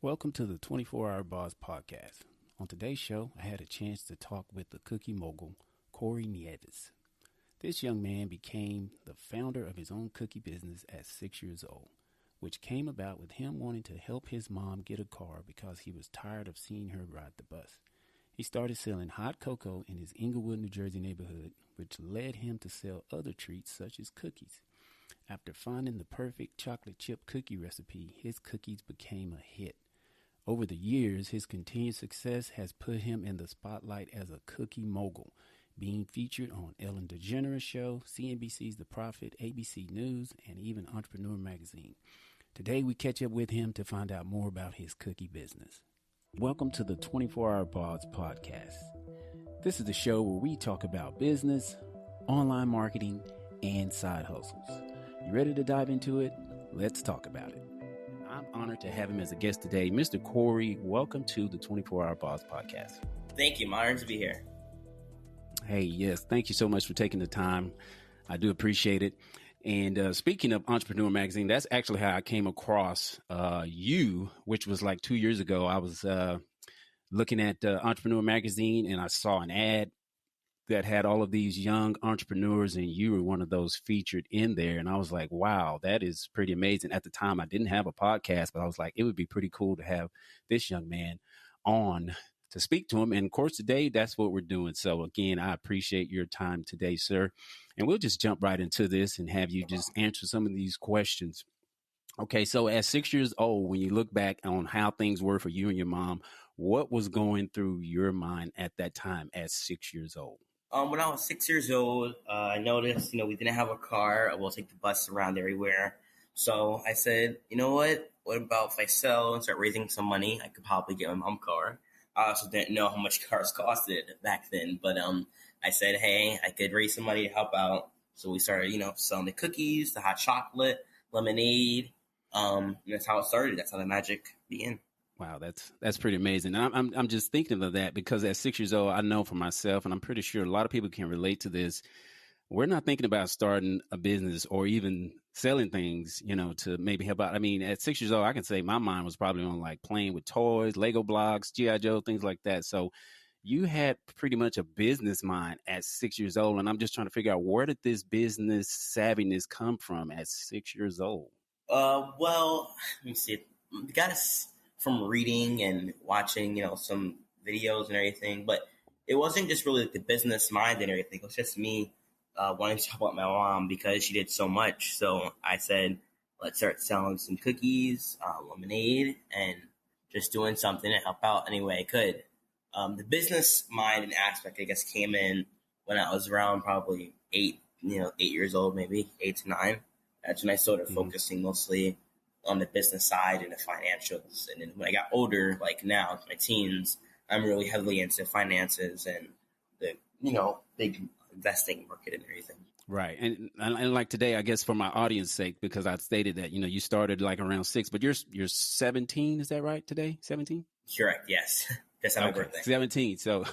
Welcome to the 24-Hour Boss Podcast. On today's show, I had a chance to talk with the cookie mogul, Cory Nieves. This young man became the founder of his own cookie business at 6 years old, which came about with him wanting to help his mom get a car because he was tired of seeing her ride the bus. He started selling hot cocoa in his Englewood, New Jersey neighborhood, which led him to sell other treats such as cookies. After finding the perfect chocolate chip cookie recipe, his cookies became a hit. Over the years, his continued success has put him in the spotlight as a cookie mogul, being featured on Ellen Degeneres Show, CNBC's The Prophet, ABC News, and even Oprah Magazine. Today, we catch up with him to find out more about his cookie business. Welcome to the 24-Hour Boss Podcast. This is the show where we talk about business, online marketing, and side hustles. You ready to dive into it? Let's talk about it. I'm honored to have him as a guest today. Mr. Cory, welcome to the 24-Hour Boss Podcast. Thank you. I'm honored to be here. Hey, yes. Thank you so much for taking the time. I do appreciate it. And speaking of Entrepreneur Magazine, that's actually how I came across you, which was like 2 years ago. I was looking at Entrepreneur Magazine and I saw an ad that had all of these young entrepreneurs, and you were one of those featured in there. And I was like, wow, that is pretty amazing. At the time, I didn't have a podcast, but I was like, it would be pretty cool to have this young man on to speak to him. And of course, today, that's what we're doing. So again, I appreciate your time today, sir. And we'll just jump right into this and have you just answer some of these questions. Okay, so at 6 years old, when you look back on how things were for you and your mom, what was going through your mind at that time at 6 years old? When I was 6 years old, I noticed, we didn't have a car. We'll take the bus around everywhere. So I said, you know what? What about if I sell and start raising some money? I could probably get my mom a car. I also didn't know how much cars costed back then. But I said, hey, I could raise some money to help out. So we started, selling the cookies, the hot chocolate, lemonade. And that's how it started. That's how the magic began. Wow, that's pretty amazing. And I'm just thinking of that because at 6 years old, I know for myself, and I'm pretty sure a lot of people can relate to this. We're not thinking about starting a business or even selling things, to maybe help out. I mean, at 6 years old, I can say my mind was probably on like playing with toys, Lego blocks, G.I. Joe, things like that. So you had pretty much a business mind at 6 years old. And I'm just trying to figure out, where did this business savviness come from at 6 years old? Well, let me see. We got from reading and watching, some videos and everything. But it wasn't just really the business mind and everything. It was just me wanting to help out my mom because she did so much. So I said, let's start selling some cookies, lemonade, and just doing something to help out any way I could. The business mind and aspect, I guess, came in when I was around probably 8 years old, maybe 8 to 9. That's when I started focusing mostly on the business side and the financials. And then when I got older, like now, my teens, I'm really heavily into finances and the, big investing market and everything. Right. And like today, I guess for my audience sake, because I stated that, you started like around 6, but you're 17. Is that right today? 17? Correct. Yes. That's my birthday. 17. So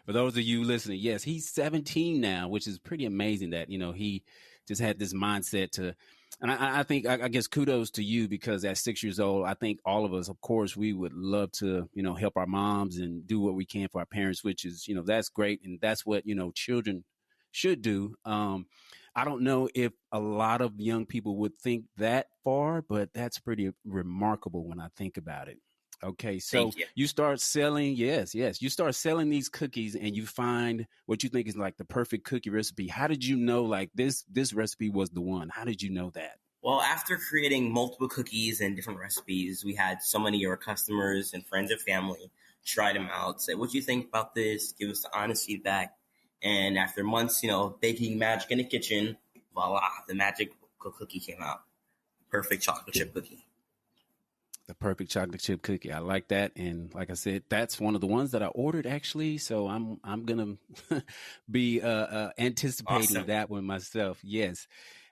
for those of you listening, yes, he's 17 now, which is pretty amazing that, he just had this mindset to. And I think, I guess, kudos to you, because at 6 years old, I think all of us, of course, we would love to, help our moms and do what we can for our parents, which is, that's great. And that's what, children should do. I don't know if a lot of young people would think that far, but that's pretty remarkable when I think about it. Okay, so you start selling, you start selling these cookies and you find what you think is like the perfect cookie recipe. How did you know like this recipe was the one? How did you know that? Well, after creating multiple cookies and different recipes, we had so many of our customers and friends and family try them out, say, what do you think about this? Give us the honest feedback. And after months, baking magic in the kitchen, voila, the magic cookie came out. Perfect chocolate chip cookie. The perfect chocolate chip cookie. I like that. And like I said, that's one of the ones that I ordered actually. So I'm going to be anticipating that one myself. Yes.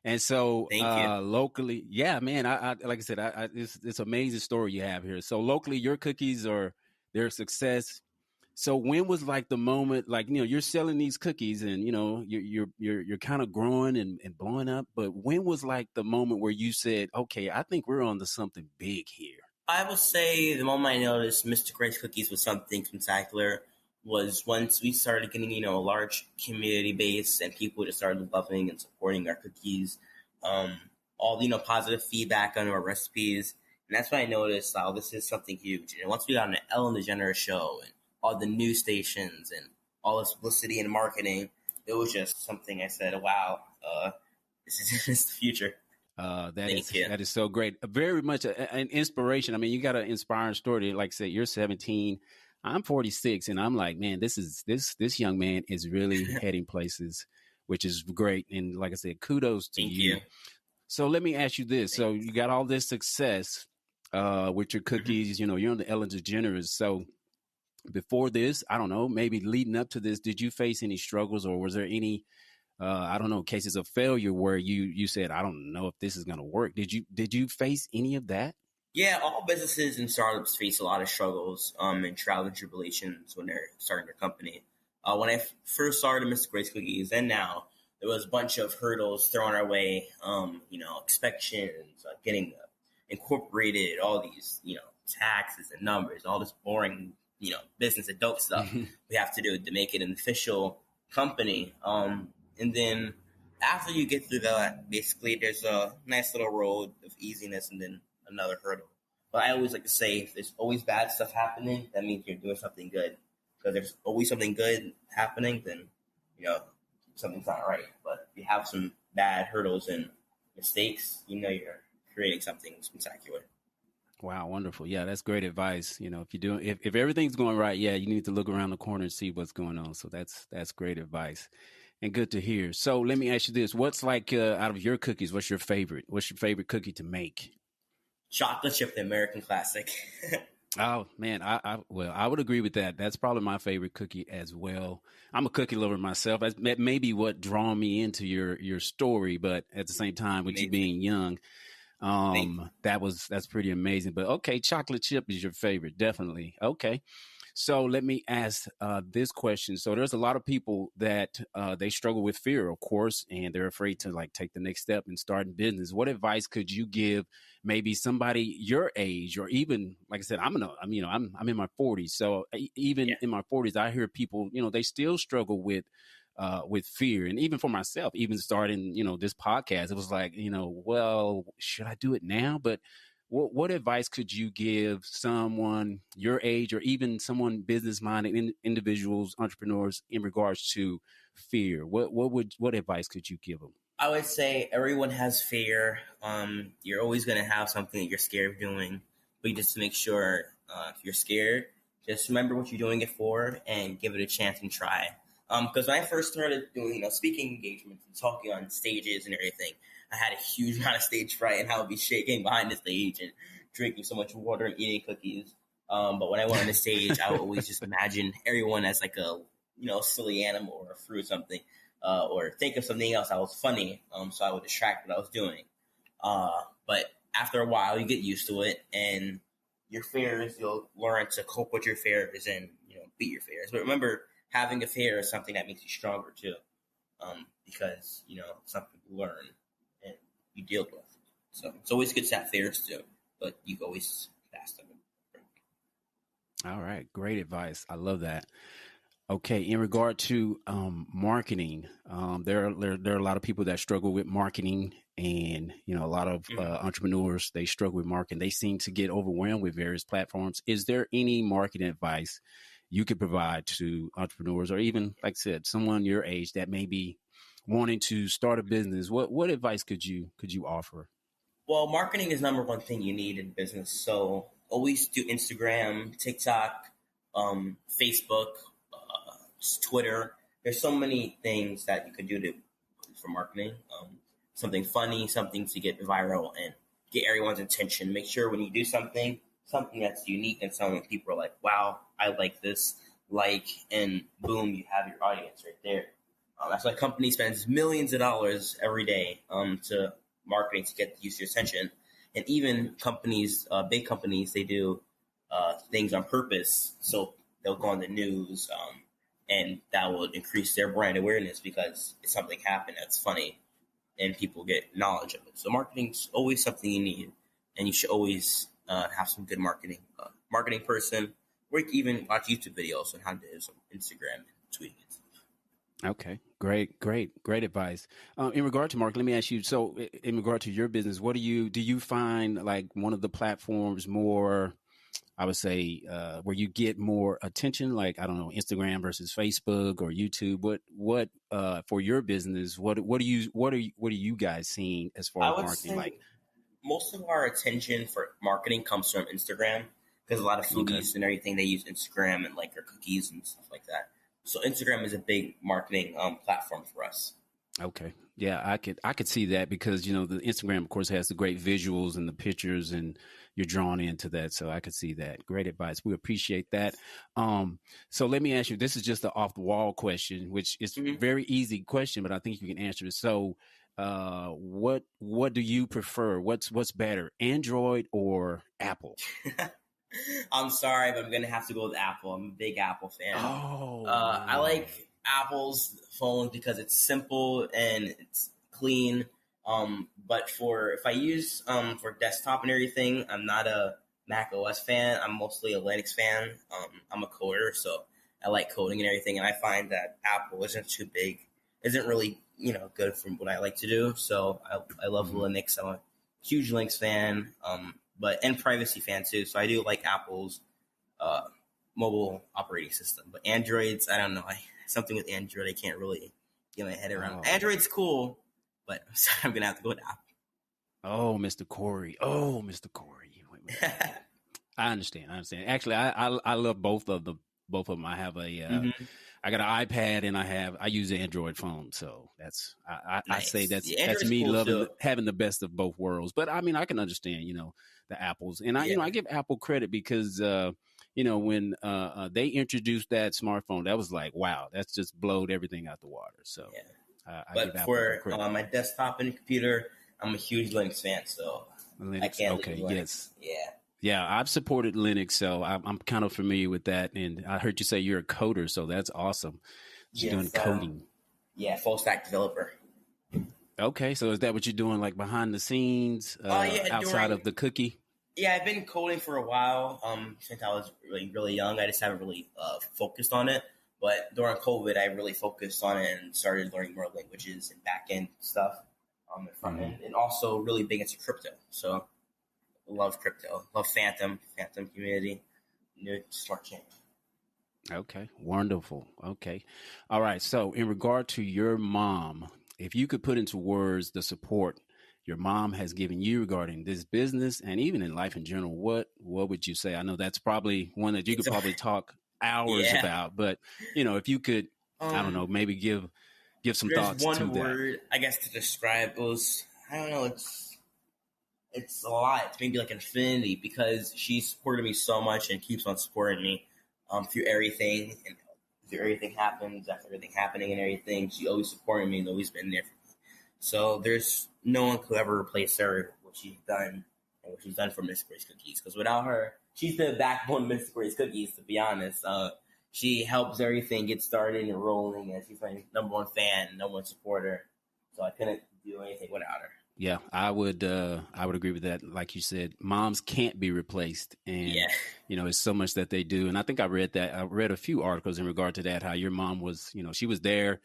And so locally, yeah, man, I like I said, it's an amazing story you have here. So locally, your cookies are their success. So when was like the moment, like, you're selling these cookies and, you're kind of growing and blowing up. But when was like the moment where you said, okay, I think we're on to something big here? I would say the moment I noticed Mr. Grace Cookies was something spectacular was once we started getting, a large community base and people just started loving and supporting our cookies. Um, all, positive feedback on our recipes. And that's when I noticed, oh, this is something huge. And once we got on the Ellen Degeneres Show and all the news stations and all this publicity and marketing, it was just something I said, wow, this is, this is the future. That is so great. Very much an inspiration. I mean, you got an inspiring story. Like I said, you're 17, I'm 46, and I'm like, man, this young man is really heading places, which is great. And like I said, kudos to Thank you. So let me ask you this: Thanks. so you got all this success with your cookies. You're on the Ellen DeGeneres. So before this, I don't know, maybe leading up to this, did you face any struggles, or was there any I don't know, cases of failure where you said, I don't know if this is going to work? Did you face any of that? Yeah, all businesses and startups face a lot of struggles and trials and tribulations when they're starting their company. When I first started Mr. Grace Cookies and now, there was a bunch of hurdles thrown our way, inspections, getting incorporated, all these, taxes and numbers, all this boring, business and dope stuff we have to do to make it an official company. And then after you get through that, basically there's a nice little road of easiness and then another hurdle. But I always like to say, if there's always bad stuff happening, that means you're doing something good. Because there's always something good happening, then, something's not right. But if you have some bad hurdles and mistakes, you're creating something spectacular. Wow, wonderful. Yeah, that's great advice. If everything's going right, yeah, you need to look around the corner and see what's going on. So that's great advice. And good to hear. So let me ask you this. What's like out of your cookies, what's your favorite? What's your favorite cookie to make? Chocolate chip, the American classic. Oh, man, I would agree with that. That's probably my favorite cookie as well. I'm a cookie lover myself. That may be what drawn me into your story, but at the same time, with you being young, that's pretty amazing. But okay, chocolate chip is your favorite, definitely. Okay. So let me ask this question. So there's a lot of people that they struggle with fear, of course, and they're afraid to like take the next step and start in business. What advice could you give maybe somebody your age, or even, like I said, I'm in my 40s. So even in my 40s, I hear people, they still struggle with fear. And even for myself, even starting, this podcast, it was like, well, should I do it now? But what advice could you give someone your age, or even someone business-minded individuals, entrepreneurs, in regards to fear? What advice could you give them? I would say everyone has fear. You're always going to have something that you're scared of doing, but you just make sure if you're scared, just remember what you're doing it for and give it a chance and try. Because when I first started doing, speaking engagements and talking on stages and everything, I had a huge amount of stage fright, and I would be shaking behind the stage and drinking so much water and eating cookies. But when I went on the stage, I would always just imagine everyone as like a, silly animal or a fruit or something, or think of something else that was funny. So I would distract what I was doing. But after a while, you get used to it, and your fears, you'll learn to cope with your fears and, beat your fears. But remember, having a fear is something that makes you stronger too, because, something to learn and you deal with. So it's always good to have fears too, but you can always pass them. All right. Great advice. I love that. Okay. In regard to marketing, there are a lot of people that struggle with marketing, and, a lot of entrepreneurs, they struggle with marketing. They seem to get overwhelmed with various platforms. Is there any marketing advice you could provide to entrepreneurs, or even, like I said, someone your age that may be wanting to start a business? What advice could you offer? Well, marketing is number one thing you need in business. So always do Instagram, TikTok, Facebook, Twitter. There's so many things that you could do for marketing. Something funny, something to get viral and get everyone's attention. Make sure when you do something that's unique and something people are like, wow, I like this, and boom, you have your audience right there. That's why a company spends millions of dollars every day to marketing to get user attention. And even companies, big companies, they do things on purpose. So they'll go on the news, and that will increase their brand awareness because it's something happened that's funny and people get knowledge of it. So marketing's always something you need, and you should always have some good marketing person, or you can even watch YouTube videos on how to do some Instagram and tweeting and stuff. Okay, great advice. In regard to marketing, let me ask you. So, in regard to your business, what do you find like one of the platforms more? I would say where you get more attention, like I don't know, Instagram versus Facebook or YouTube. What for your business? What are you guys seeing as far I as would marketing? Like, say most of our attention for marketing comes from Instagram because a lot of okay, foodies and everything they use Instagram and like their cookies and stuff like that. So Instagram is a big marketing platform for us. okay, yeah, I could see that because the Instagram, of course, has the great visuals and the pictures, and you're drawn into that. So I could see that. Great advice. We appreciate that. So let me ask you. This is just an off the wall question, which is a Mhm. very easy question, but I think you can answer it. So, what do you prefer? What's better, Android or Apple? I'm sorry, but I'm gonna have to go with Apple. I'm a big Apple fan. Oh I wow. like Apple's phone because it's simple and it's clean. But for if I use for desktop and everything, I'm not a Mac OS fan. I'm mostly a Linux fan. I'm a coder, so I like coding and everything. And I find that Apple isn't too big, isn't really good for what I like to do. So I love Mhm. Linux. I'm a huge Linux fan. And privacy fan too. So I do like Apple's uh, mobile operating system. But Androids, I don't know. Something with Android, I can't really get my head around. Oh. Android's cool, but I'm gonna have to go with Oh, Mr. Corey. Oh, Mr. Corey. Apple. I understand. Actually, I love both of them. I have hmm I got an iPad and I use an Android phone, so I say Nice. that's Yeah, that's Android's me cool too. having the best of both worlds. But I mean, I can understand the Apples, and Yeah, I give Apple credit because when they introduced that smartphone, that was like wow, that's just blowed everything out the water. So yeah. I give But Apple their for credit. my desktop and computer, I'm a huge Linux fan, so I Linux, can't leave okay, Linux. yes. Yeah. Yeah, I've supported Linux, so I'm kind of familiar with that. And I heard you say you're a coder, so that's awesome. You're doing Yes. coding. Yeah. Full stack developer. Okay, so is that what you're doing, like behind the scenes, Yeah. outside of the cookie? Yeah, I've been coding for a while. Since I was really young, I just haven't really focused on it. But during COVID, I really focused on it and started learning more languages and back end stuff, and front Hmm. end, and also really big into crypto. So love crypto, love Phantom community, new smart chain. Okay, wonderful. Okay, all right. So, in regard to your mom, if you could put into words the support your mom has given you regarding this business and even in life in general, what would you say? I know that's probably one that you could It's probably talk hours yeah. about, but if you could, I don't know, Um, maybe give some there's thoughts to one that. word I guess to describe it was I don't know. It's a lot. It's maybe like infinity because she supported me so much and keeps on supporting me through everything and through everything happens after everything happening and everything. She always supported me and always been there for me. So there's no one could ever replace her what she's done and what she's done for Miss Grace Cookies. Because without her, she's the backbone of Miss Grace Cookies. To be honest, she helps everything get started and rolling, and she's my number one fan, number one supporter. So I couldn't do anything without her. Yeah, I would agree with that. Like you said, moms can't be replaced, and Yeah. it's so much that they do. And I think I read that. I read a few articles in regard to that. How your mom was, she was there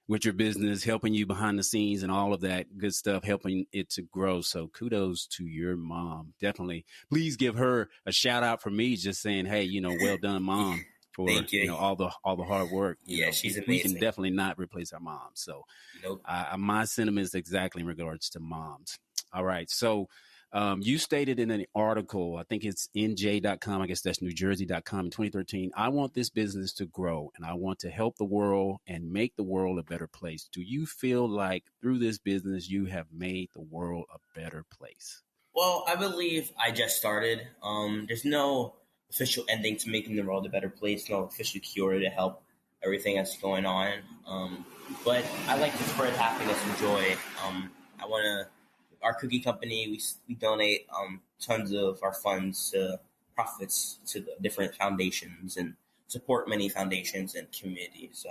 with your business, helping you behind the scenes and all of that good stuff, helping it to grow. So kudos to your mom. Definitely, please give her a shout out from me. Just saying, hey, well done, mom, for Thank you. all the hard work. Yeah, she's We can amazing. definitely not replace our moms. So Nope. my sentiments exactly in regards to moms. All right. So you stated in an article, I think it's nj.com, I guess that's newjersey.com in 2013, I want this business to grow and I want to help the world and make the world a better place. Do you feel like through this business, you have made the world a better place? Well, I believe I just started. There's no official ending to making the world a better place, no official cure to help everything that's going on. But I like to spread happiness and joy. I want to, our cookie company, we donate tons of our funds to profits to the different foundations and support many foundations and communities.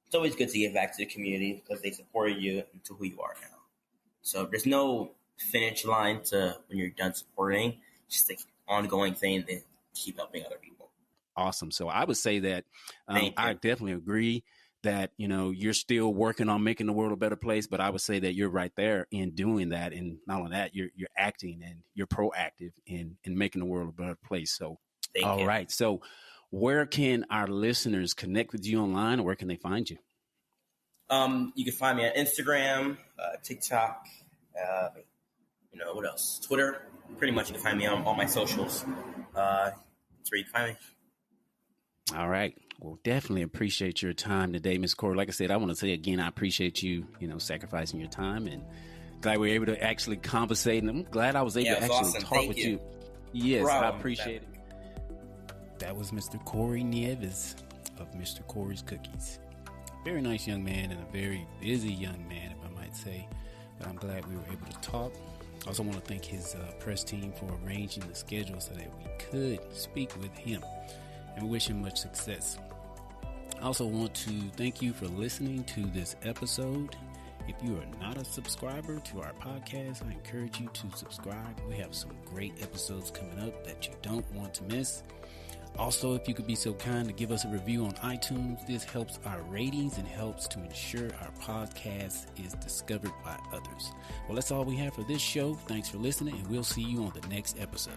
It's always good to give back to the community because they supported you into who you are now. So there's no finish line to when you're done supporting. Just like ongoing thing to keep helping other people. Awesome. So I would say that I you. definitely agree that, you're still working on making the world a better place, but I would say that you're right there in doing that. And not only that, you're acting and you're proactive in making the world a better place. So, Thank you. Right. So where can our listeners connect with you online, or where can they find you? You can find me on Instagram, TikTok, what else? Twitter. Pretty much you can find me on all my socials. That's where you can find me. All right. Well, definitely appreciate your time today, Ms. Cory. Like I said, I want to say again, I appreciate you, sacrificing your time, and glad we were able to actually conversate. And I'm glad I was able to actually awesome. talk with you. Yes, I appreciate it. That was Mr. Cory Nieves of Mr. Cory's Cookies. Very nice young man and a very busy young man, if I might say. But I'm glad we were able to talk. I also want to thank his press team for arranging the schedule so that we could speak with him. And we wish him much success. I also want to thank you for listening to this episode. If you are not a subscriber to our podcast, I encourage you to subscribe. We have some great episodes coming up that you don't want to miss. Also, if you could be so kind to give us a review on iTunes, this helps our ratings and helps to ensure our podcast is discovered by others. Well, that's all we have for this show. Thanks for listening, and we'll see you on the next episode.